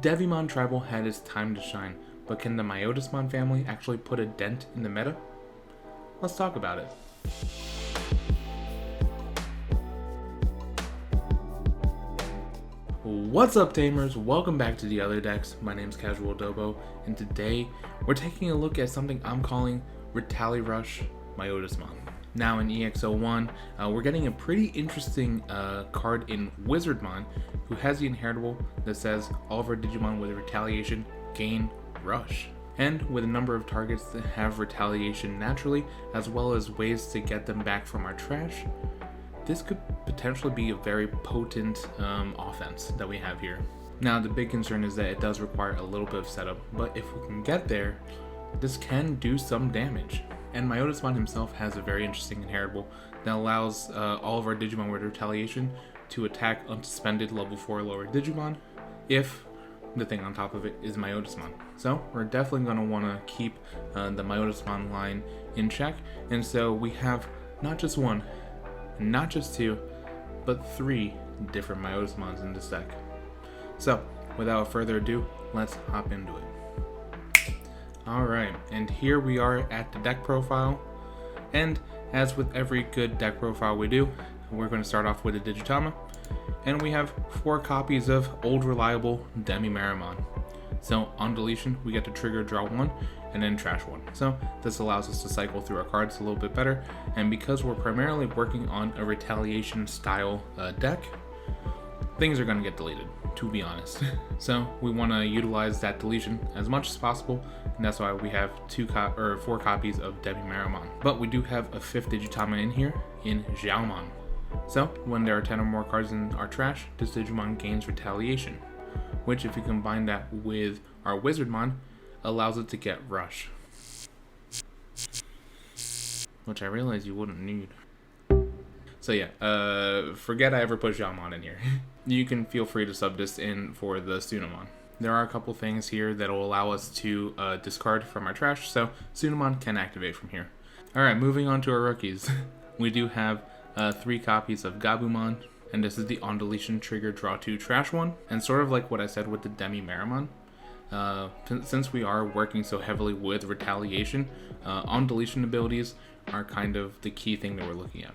Devimon Tribal had its time to shine, but can the Myotismon family actually put a dent in the meta? Let's talk about it. What's up, Tamers? Welcome back to The Other Decks. My name's Casual Dobo, and today we're taking a look at something I'm calling Retali-Rush Myotismon. Now in EX01, we're getting a pretty interesting card in Wizardmon, who has the inheritable that says all of our Digimon with Retaliation gain Rush. And with a number of targets that have Retaliation naturally, as well as ways to get them back from our trash, this could potentially be a very potent offense that we have here. Now the big concern is that it does require a little bit of setup, but if we can get there, this can do some damage. And Myotismon himself has a very interesting inheritable that allows all of our Digimon with Retaliation to attack unsuspended level 4 lower Digimon if the thing on top of it is Myotismon. So we're definitely going to want to keep the Myotismon line in check, and so we have not just one, not just two, but 3 different Myotismons in this deck. So without further ado, let's hop into it. Alright, and here we are at the deck profile, and as with every good deck profile we do, we're going to start off with a Digitama, and we have 4 copies of old reliable DemiDevimon. So on deletion, we get to trigger draw 1 and then trash 1. So this allows us to cycle through our cards a little bit better, and because we're primarily working on a Retaliation style deck, things are going to get deleted, to be honest. So we want to utilize that deletion as much as possible, and that's why we have 4 copies of DemiDevimon. But we do have a 5th Digitama in here, in Xiaomon. So when there are 10 or more cards in our trash, this Digimon gains Retaliation, which if you combine that with our Wizardmon, allows it to get Rush, which I realize you wouldn't need. So yeah, forget I ever put Xiaomon in here. You can feel free to sub this in for the Sunamon. There are a couple things here that will allow us to discard from our trash, so Sunamon can activate from here. Alright, moving on to our rookies. We do have 3 copies of Gabumon, and this is the on deletion trigger draw 2 trash 1, and sort of like what I said with the DemiDevimon, since we are working so heavily with Retaliation, on deletion abilities are kind of the key thing that we're looking at.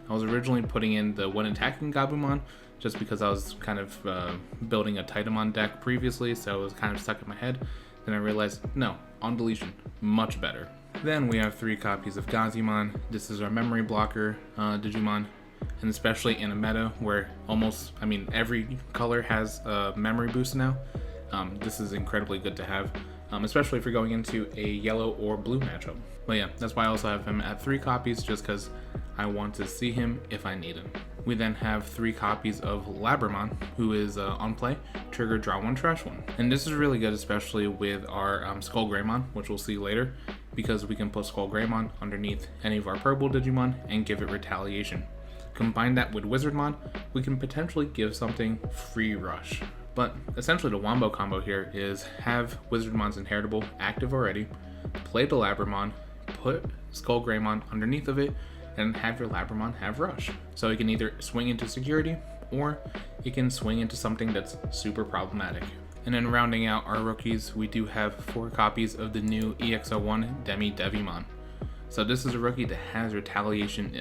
I was originally putting in the when attacking Gabumon just because I was kind of building a Titamon deck previously, so it was kind of stuck in my head. Then I realized, no, on deletion, much better. Then we have 3 copies of Gazimon. This is our memory blocker Digimon, and especially in a meta where every color has a memory boost now, this is incredibly good to have, especially if you're going into a yellow or blue matchup. But yeah, that's why I also have him at 3 copies, just because I want to see him if I need him. We then have 3 copies of Labramon, who is on play, trigger draw 1, trash 1. And this is really good, especially with our Skull Greymon, which we'll see later, because we can put Skull Greymon underneath any of our purple Digimon and give it Retaliation. Combine that with Wizardmon, we can potentially give something free Rush. But essentially the Wombo combo here is have Wizardmon's inheritable active already, play the Labramon, put Skull Greymon underneath of it, and have your Labramon have Rush. So it can either swing into security, or it can swing into something that's super problematic. And then rounding out our rookies, we do have 4 copies of the new EX01 DemiDevimon. So this is a rookie that has Retaliation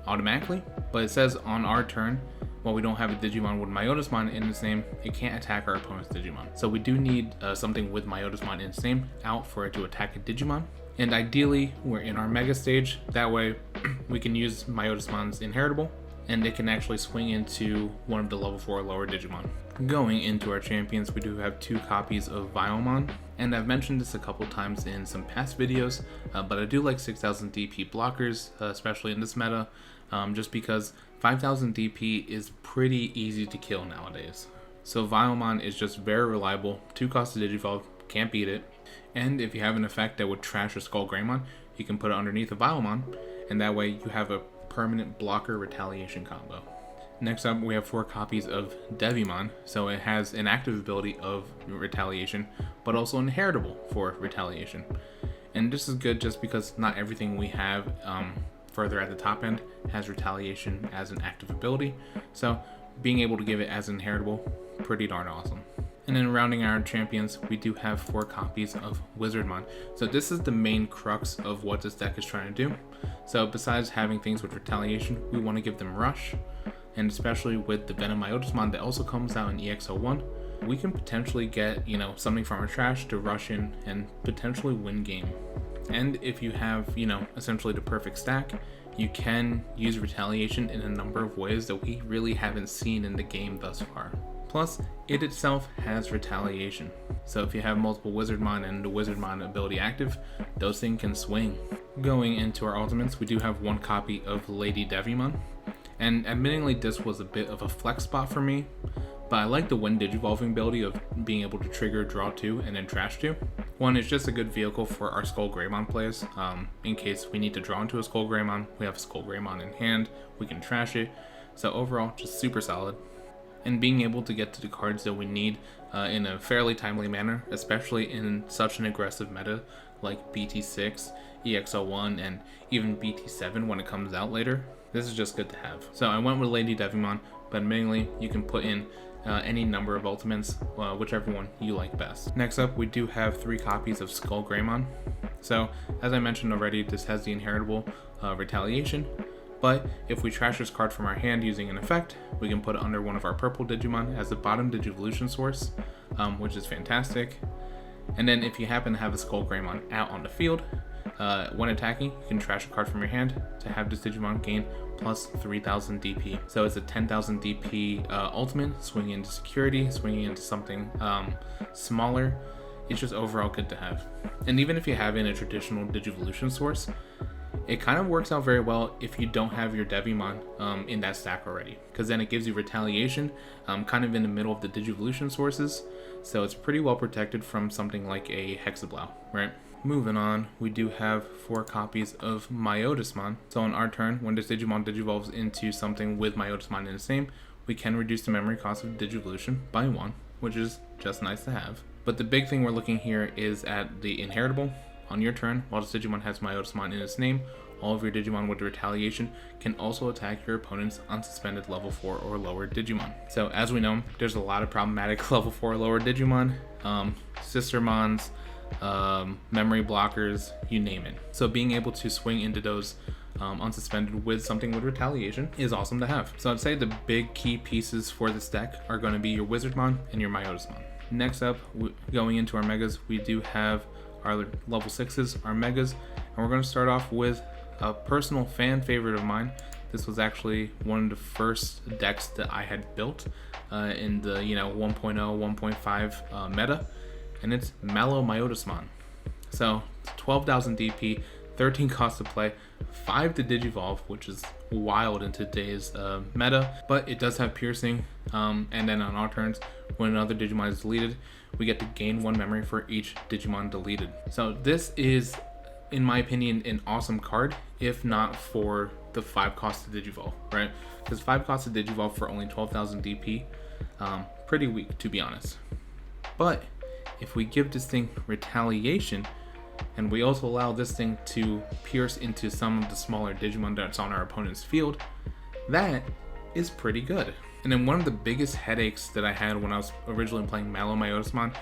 automatically, but it says on our turn, while we don't have a Digimon with Myotismon in its name, it can't attack our opponent's Digimon. So we do need something with Myotismon in its name out for it to attack a Digimon. And ideally, we're in our Mega stage. That way, we can use Myotismon's inheritable, and it can actually swing into one of the level 4 lower Digimon. Going into our champions, we do have 2 copies of VenomMon, and I've mentioned this a couple times in some past videos, but I do like 6000 DP blockers, especially in this meta, just because 5000 DP is pretty easy to kill nowadays. So VenomMon is just very reliable, 2 cost to Digivolve, can't beat it. And if you have an effect that would trash a Skull Greymon, you can put it underneath a VenomMon, and that way you have a permanent blocker Retaliation combo. Next up, we have 4 copies of Devimon, so it has an active ability of Retaliation, but also an inheritable for Retaliation. And this is good just because not everything we have further at the top end has Retaliation as an active ability, so being able to give it as an inheritable, pretty darn awesome. And then rounding our champions, we do have 4 copies of Wizardmon. So this is the main crux of what this deck is trying to do. So besides having things with Retaliation, we want to give them Rush. And especially with the VenomMyotismon that also comes out in EX01, we can potentially get, something from our trash to rush in and potentially win game. And if you have, essentially the perfect stack, you can use Retaliation in a number of ways that we really haven't seen in the game thus far. Plus, it itself has Retaliation. So if you have multiple Wizardmon and the Wizardmon ability active, those things can swing. Going into our ultimates, we do have 1 copy of DemiDevimon. And admittingly, this was a bit of a flex spot for me, but I like the when digivolving ability of being able to trigger draw 2 and then trash 2. 1, it's just a good vehicle for our Skull Greymon plays. In case we need to draw into a Skull Greymon, we have a Skull Greymon in hand, we can trash it. So overall, just super solid. And being able to get to the cards that we need in a fairly timely manner, especially in such an aggressive meta like BT6, EX01, and even BT7 when it comes out later. This is just good to have. So I went with DemiDevimon, but admittingly, you can put in any number of ultimates, whichever one you like best. Next up, we do have 3 copies of Skull Greymon. So as I mentioned already, this has the inheritable Retaliation. But if we trash this card from our hand using an effect, we can put it under one of our purple Digimon as the bottom Digivolution source, which is fantastic. And then if you happen to have a Skull Greymon out on the field, when attacking, you can trash a card from your hand to have this Digimon gain plus 3000 DP. So it's a 10,000 DP ultimate, swinging into security, swinging into something smaller. It's just overall good to have. And even if you have in a traditional Digivolution source, it kind of works out very well if you don't have your Devimon in that stack already, because then it gives you Retaliation kind of in the middle of the Digivolution sources, so it's pretty well protected from something like a Hexablow, right? Moving on, we do have 4 copies of Myotismon. So on our turn, when this Digimon digivolves into something with Myotismon in its name, we can reduce the memory cost of Digivolution by 1, which is just nice to have. But the big thing we're looking here is at the inheritable. On your turn, while this Digimon has Myotismon in its name, all of your Digimon with Retaliation can also attack your opponent's unsuspended level 4 or lower Digimon. So as we know, there's a lot of problematic level 4 or lower Digimon, Sistermons, memory blockers, you name it. So being able to swing into those unsuspended with something with Retaliation is awesome to have. So I'd say the big key pieces for this deck are going to be your Wizardmon and your Myotismon. Next up, going into our Megas, we do have our level 6s, our Megas, and we're going to start off with a personal fan favorite of mine. This was actually one of the first decks that I had built in the 1.0, 1.5 meta, and it's Myotismon. So 12,000 DP, 13 cost to play, 5 to digivolve, which is wild in today's meta, but it does have piercing, and then on our turns, when another Digimon is deleted, we get to gain 1 memory for each Digimon deleted. So this is, in my opinion, an awesome card, if not for the 5 cost to digivolve, right? Because 5 cost to digivolve for only 12,000 DP, pretty weak, to be honest. But if we give this thing Retaliation, and we also allow this thing to pierce into some of the smaller Digimon that's on our opponent's field, that is pretty good. And then one of the biggest headaches that I had when I was originally playing Myotismon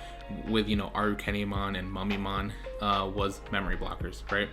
with, Arukenimon and Mummymon was memory blockers, right?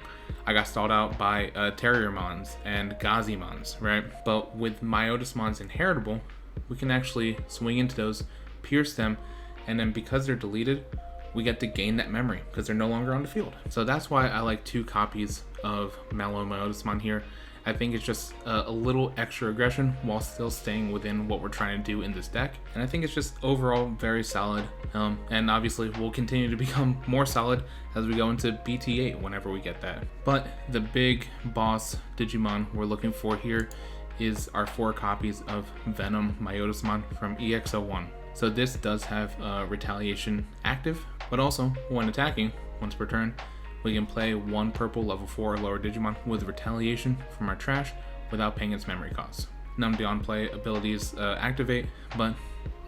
I got stalled out by Terriermons and Gazimons, right? But with Myotismon's inheritable, we can actually swing into those, pierce them, and then because they're deleted, we get to gain that memory because they're no longer on the field. So that's why I like 2 copies of Myotismon here. I think it's just a little extra aggression while still staying within what we're trying to do in this deck. And I think it's just overall very solid. And obviously we'll continue to become more solid as we go into BT8 whenever we get that. But the big boss Digimon we're looking for here is our 4 copies of VenomMyotismon from EX01. So this does have Retaliation active, but also when attacking, once per turn, we can play 1 purple level 4 or lower Digimon with Retaliation from our trash without paying its memory costs. None of the on-play abilities activate, but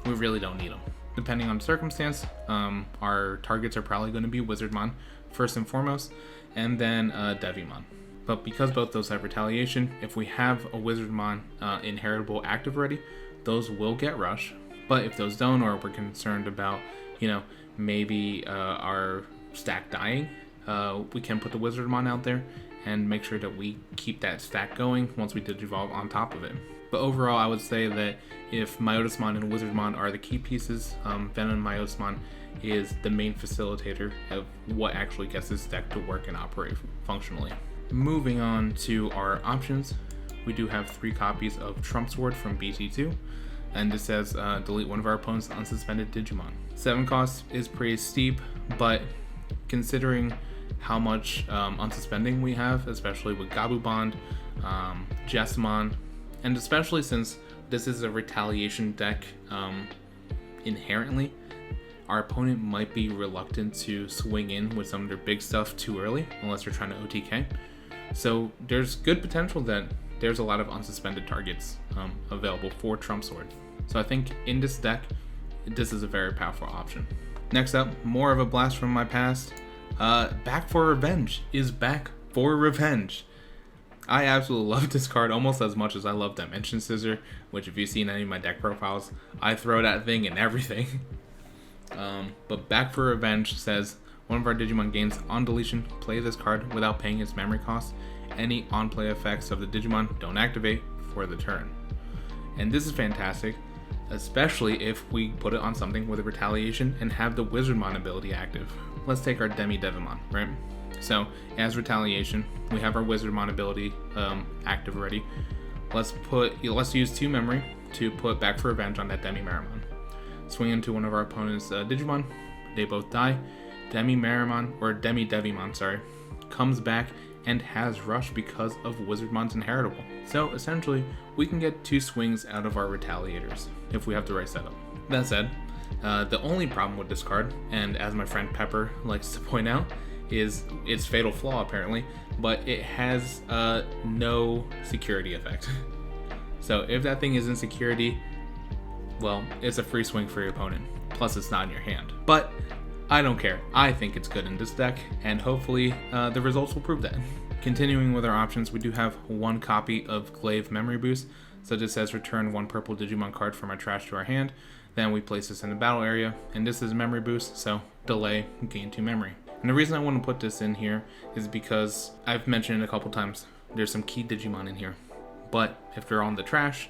we really don't need them. Depending on the circumstance, our targets are probably going to be Wizardmon first and foremost, and then Devimon. But because both those have Retaliation, if we have a Wizardmon inheritable active already, those will get Rush. But if those don't, or we're concerned about, maybe our stack dying, we can put the Wizardmon out there and make sure that we keep that stack going once we Digivolve on top of it. But overall, I would say that if Myotismon and Wizardmon are the key pieces, VenomMyotismon is the main facilitator of what actually gets this deck to work and operate functionally. Moving on to our options, we do have 3 copies of Trump Sword from BT2, and this says delete one of our opponent's unsuspended Digimon. 7 cost is pretty steep, but considering how much unsuspending we have, especially with Gabubond, Jessamon, and especially since this is a Retaliation deck inherently, our opponent might be reluctant to swing in with some of their big stuff too early, unless they're trying to OTK. So there's good potential that there's a lot of unsuspended targets available for Trump Sword. So I think in this deck, this is a very powerful option. Next up, more of a blast from my past. Back for Revenge is back for revenge. I absolutely love this card almost as much as I love Dimension Scissor, which if you've seen any of my deck profiles, I throw that thing in everything. But Back for Revenge says, one of our Digimon gains on deletion, play this card without paying its memory cost. Any on-play effects of the Digimon don't activate for the turn. And this is fantastic, especially if we put it on something with a Retaliation and have the Wizardmon ability active. Let's take our DemiDevimon, right? So, as Retaliation, we have our Wizardmon ability active already. Let's use 2 memory to put Back for Revenge on that DemiMyotismon. Swing into one of our opponent's Digimon, they both die. DemiDevimon, comes back and has Rush because of Wizardmon's inheritable. So essentially, we can get 2 swings out of our Retaliators if we have the right setup. That said, the only problem with this card, and as my friend Pepper likes to point out, is its fatal flaw apparently, but it has no security effect. So if that thing is in security, well, it's a free swing for your opponent. Plus it's not in your hand. But I don't care. I think it's good in this deck, and hopefully the results will prove that. Continuing with our options, we do have 1 copy of Glaive Memory Boost. So this says return 1 purple Digimon card from our trash to our hand. Then we place this in the battle area, and this is a memory boost, so delay, gain 2 memory. And the reason I want to put this in here is because I've mentioned it a couple times, there's some key Digimon in here. But if they're on the trash,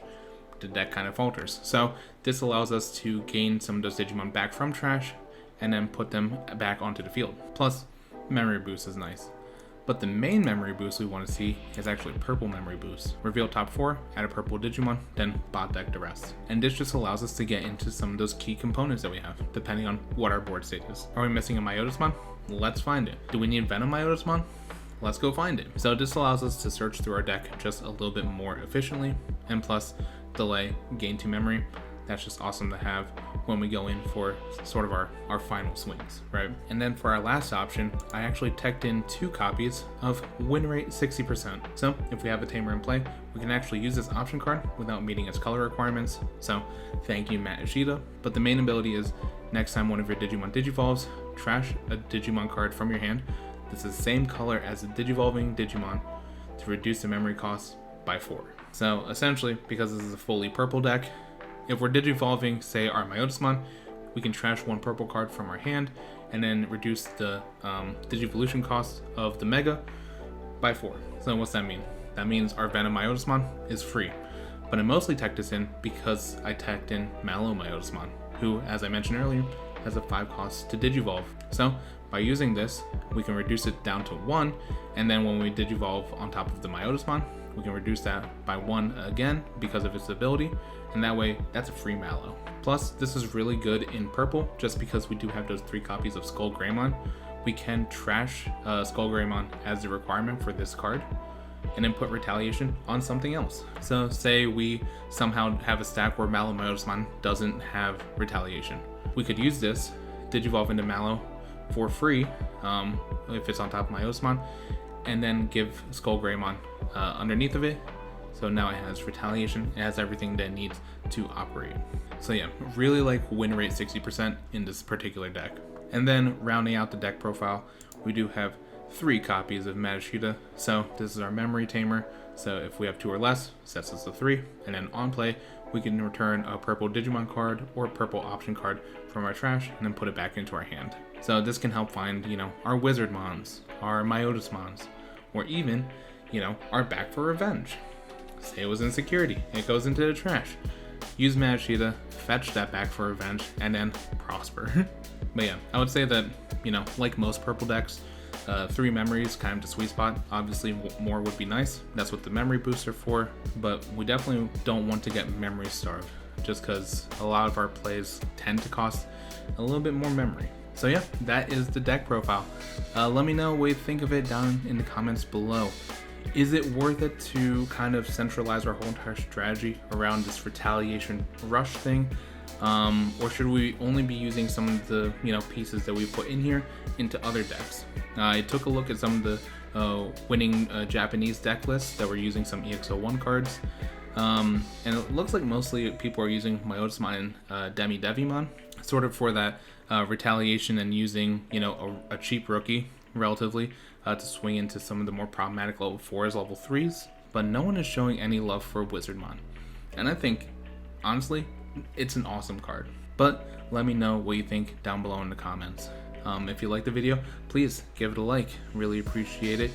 the deck kind of falters. So this allows us to gain some of those Digimon back from trash and then put them back onto the field. Plus, memory boost is nice. But the main memory boost we want to see is actually purple memory boost. Reveal top 4, add a purple Digimon, then bot deck the rest. And this just allows us to get into some of those key components that we have, depending on what our board state is. Are we missing a Myotismon? Let's find it. Do we need VenomMyotismon? Let's go find it. So this allows us to search through our deck just a little bit more efficiently, and plus delay, gain 2 memory. That's just awesome to have when we go in for sort of our final swings, right? And then for our last option, I actually teched in 2 copies of win rate 60%. So if we have a tamer in play, we can actually use this option card without meeting its color requirements. So thank you, Matt Ishida. But the main ability is next time one of your Digimon Digivolves, trash a Digimon card from your hand. This is the same color as the Digivolving Digimon to reduce the memory cost by 4. So essentially, because this is a fully purple deck, if we're Digivolving, say, our Myotismon, we can trash 1 purple card from our hand and then reduce the Digivolution cost of the Mega by 4. So what's that mean? That means our VenomMyotismon is free. But I mostly teched this in because I teched in Myotismon, who, as I mentioned earlier, has a 5 cost to Digivolve. So by using this, we can reduce it down to 1, and then when we Digivolve on top of the Myotismon, we can reduce that by 1 again because of its ability, and that way that's a free Mallow. Plus, this is really good in purple just because we do have those 3 copies of Skull Greymon. We can trash Skull Greymon as the requirement for this card and then put Retaliation on something else. So say we somehow have a stack where Myotismon doesn't have Retaliation. We could use this, Digivolve into Mallow for free if it's on top of Myotismon, and then give Skull Greymon underneath of it. So now it has Retaliation, it has everything that it needs to operate. So yeah, really like win rate 60% in this particular deck. And then rounding out the deck profile, we do have 3 copies of Matishita. So this is our memory tamer. So if we have 2 or less, sets us to 3. And then on play, we can return a purple Digimon card or a purple option card from our trash and then put it back into our hand. So this can help find, our Wizardmons, our Myotismons, or even, our back for revenge. Say it was insecurity, it goes into the trash. Use Magashita, fetch that back for revenge, and then prosper. But yeah, I would say that, like most purple decks, 3 memories, kind of the sweet spot. Obviously, more would be nice. That's what the memory boosts are for, but we definitely don't want to get memory starved, just because a lot of our plays tend to cost a little bit more memory. So yeah, that is the deck profile. Let me know what you think of it down in the comments below. Is it worth it to kind of centralize our whole entire strategy around this Retaliation Rush thing? Or should we only be using some of the pieces that we put in here into other decks? I took a look at some of the winning Japanese deck lists that were using some EX01 cards, and it looks like mostly people are using Myotismon and DemiDevimon, sort of for that retaliation and using a cheap rookie relatively to swing into some of the more problematic level 4s, level 3s, but no one is showing any love for Wizardmon, and I think honestly it's an awesome card. But let me know what you think down below in the comments. If you like the video, please give it a like, really appreciate it.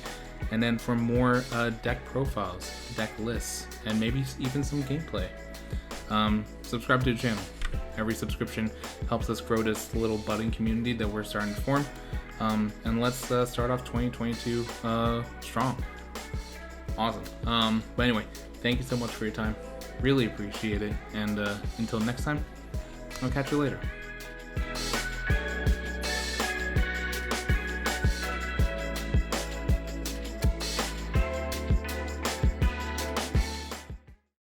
And then for more deck profiles, deck lists, and maybe even some gameplay, subscribe to the channel. Every subscription helps us grow this little budding community that we're starting to form. And let's start off 2022 strong. Awesome. But anyway, thank you so much for your time. Really appreciate it. And until next time, I'll catch you later.